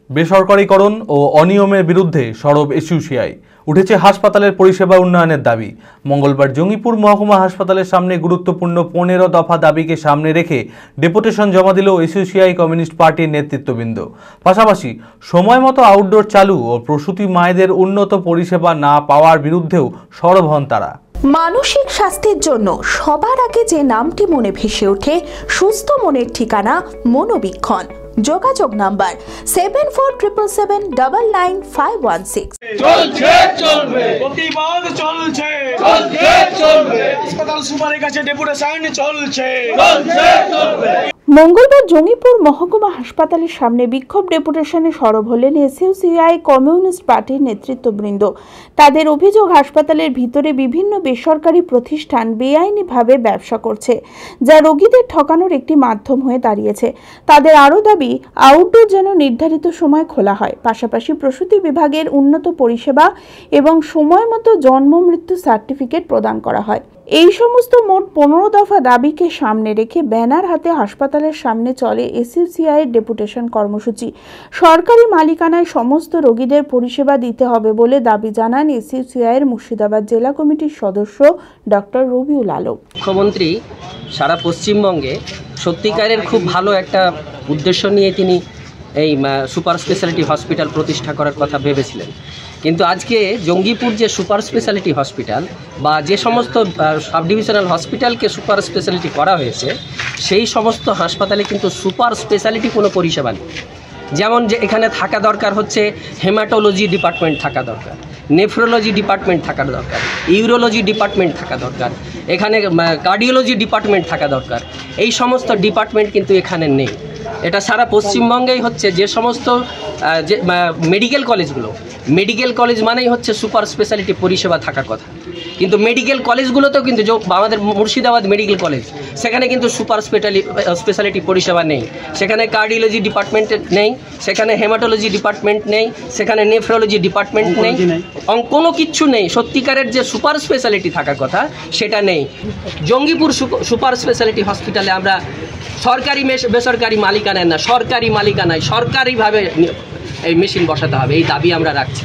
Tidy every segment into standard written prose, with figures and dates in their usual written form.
বেসরকারীকরণ ও অনিয়মের বিরুদ্ধে সরব এসইউসিআই। উঠেছে হাসপাতালের পরিষেবা উন্নয়নের দাবি। মঙ্গলবার জঙ্গিপুর মহকুমা হাসপাতালের সামনে গুরুত্বপূর্ণ 15 দফা দাবিকে সামনে রেখে ডেপুটেশন জমা দিল এসইউসিআই কমিউনিস্ট পার্টির নেতৃত্ববৃন্দ। পাশাপাশি সময়মতো আউটডোর চালু ও প্রসূতি মায়েদের উন্নত পরিষেবা না পাওয়ার বিরুদ্ধেও সরব হন তারা। মানসিক স্বাস্থ্যের জন্য সবার আগে যে নামটি মনে ভেসে ওঠে, সুস্থ মনের ঠিকানা মনোবীক্ষণ। যোগাযোগ নাম্বার 7477799516। চলছে চলবে, প্রতিবাদ চলছে, চলছে চলবে, হাসপাতাল সুপারের কাছে ডেপুটেশন চলছে, চলছে চলবে। মঙ্গলবার জঙ্গিপুর মহকুমা হাসপাতালের সামনে বিক্ষোভ ডেপুটেশনে সরব হলেন এসইউসিআই কমিউনিস্ট পার্টির নেতৃত্ববৃন্দ। তাদের অভিযোগ, হাসপাতালের ভিতরে বিভিন্ন বেসরকারি প্রতিষ্ঠান বেআইনিভাবে ব্যবসা করছে, যা রোগীদের ঠকানোর একটি মাধ্যম হয়ে দাঁড়িয়েছে। তাদের আরও দাবি, আউটডোর যেন নির্ধারিত সময় খোলা হয়, পাশাপাশি প্রসূতি বিভাগের উন্নত পরিষেবা এবং সময় মতো জন্ম মৃত্যু সার্টিফিকেট প্রদান করা হয়। এই সমস্ত মোট 15 দফা দাবিকে সামনে রেখে ব্যানার হাতে হাসপাতালের সামনে চলে এসইউসিআই এর ডেপুটেশন কর্মসূচি। সরকারি মালিকানায় সমস্ত রোগীদের পরিষেবা দিতে হবে বলে দাবি জানান এসইউসিআই এর মুর্শিদাবাদ জেলা কমিটির সদস্য ডক্টর রবিউল আলম। মুখ্যমন্ত্রী সারা পশ্চিমবঙ্গে সত্যিকারের খুব ভালো একটা উদ্দেশ্য নিয়ে তিনি এই সুপার স্পেশালিটি হসপিটাল প্রতিষ্ঠা করার কথা ভেবেছিলেন, কিন্তু আজকে জঙ্গিপুর যে সুপার স্পেশালিটি হসপিটাল বা যে সমস্ত সাব ডিভিশনাল হসপিটালকে সুপার স্পেশালিটি করা হয়েছে, সেই সমস্ত হাসপাতালে কিন্তু সুপার স্পেশালিটি কোনো পরিষেবা নেই। যেমন যে এখানে থাকা দরকার হচ্ছে হেমাটোলজি ডিপার্টমেন্ট থাকা দরকার, নেফ্রোলজি ডিপার্টমেন্ট থাকা দরকার, ইউরোলজি ডিপার্টমেন্ট থাকা দরকার, এখানে কার্ডিওলজি ডিপার্টমেন্ট থাকা দরকার। এই সমস্ত ডিপার্টমেন্ট কিন্তু এখানে নেই। এটা সারা পশ্চিমবঙ্গেই হচ্ছে। যে সমস্ত যে মেডিকেল কলেজগুলো, মেডিকেল কলেজ মানেই হচ্ছে সুপার স্পেশালিটি পরিষেবা থাকার কথা, কিন্তু মেডিকেল কলেজগুলোতেও কিন্তু আমাদের মুর্শিদাবাদ মেডিকেল কলেজ, সেখানে কিন্তু সুপার স্পেশালিটি পরিষেবা নেই। সেখানে কার্ডিওলজি ডিপার্টমেন্ট নেই, সেখানে হেমাটোলজি ডিপার্টমেন্ট নেই, সেখানে নেফ্রোলজি ডিপার্টমেন্ট নেই, কোনো কিচ্ছু নেই। সত্যিকারের যে সুপার স্পেশালিটি থাকার কথা সেটা নেই। জঙ্গিপুর সুপার স্পেশালিটি হসপিটালে আমরা সরকারি বেসরকারি মালিকানায় না, সরকারি মালিকানায় সরকারিভাবে এই মেশিন বসাতে হবে, এই দাবি আমরা রাখছি।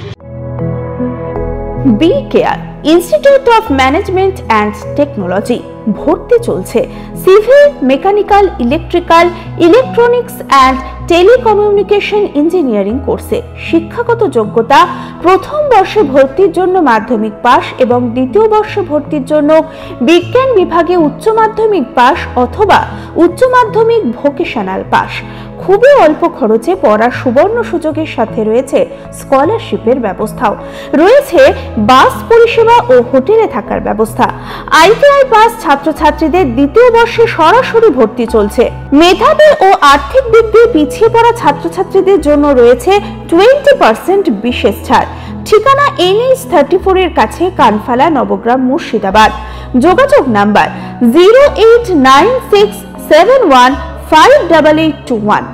B care institute of management and technology ভর্তি চলছে civil, mechanical, electrical, electronics and telecommunication engineering কোর্সে। শিক্ষাগত যোগ্যতা: প্রথম বর্ষে ভর্তির জন্য মাধ্যমিক পাস এবং দ্বিতীয় বর্ষে ভর্তির জন্য বিজ্ঞান বিভাগে উচ্চ মাধ্যমিক পাস অথবা উচ্চ মাধ্যমিক ভোকেশনাল পাস। খুবই অল্প খরচে পড়ার সুবর্ণ সুযোগের সাথে রয়েছে স্কলারশিপের ব্যবস্থাও। রয়েছে বাস পরিষেবা ও হোটেলে থাকার ব্যবস্থা। আইটিআই পাস ছাত্রছাত্রীদের দ্বিতীয় বর্ষে সরাসরি ভর্তি চলছে। মেধাবী ও আর্থিক দিক দিয়ে পিছিয়ে পড়া ছাত্রছাত্রীদের জন্য রয়েছে 20% বিশেষ ছাড়। ঠিকানা NH 34 এর কাছে, কানফালা, নবগ্রাম, মুর্শিদাবাদ। যোগাযোগ নাম্বার 08967158821।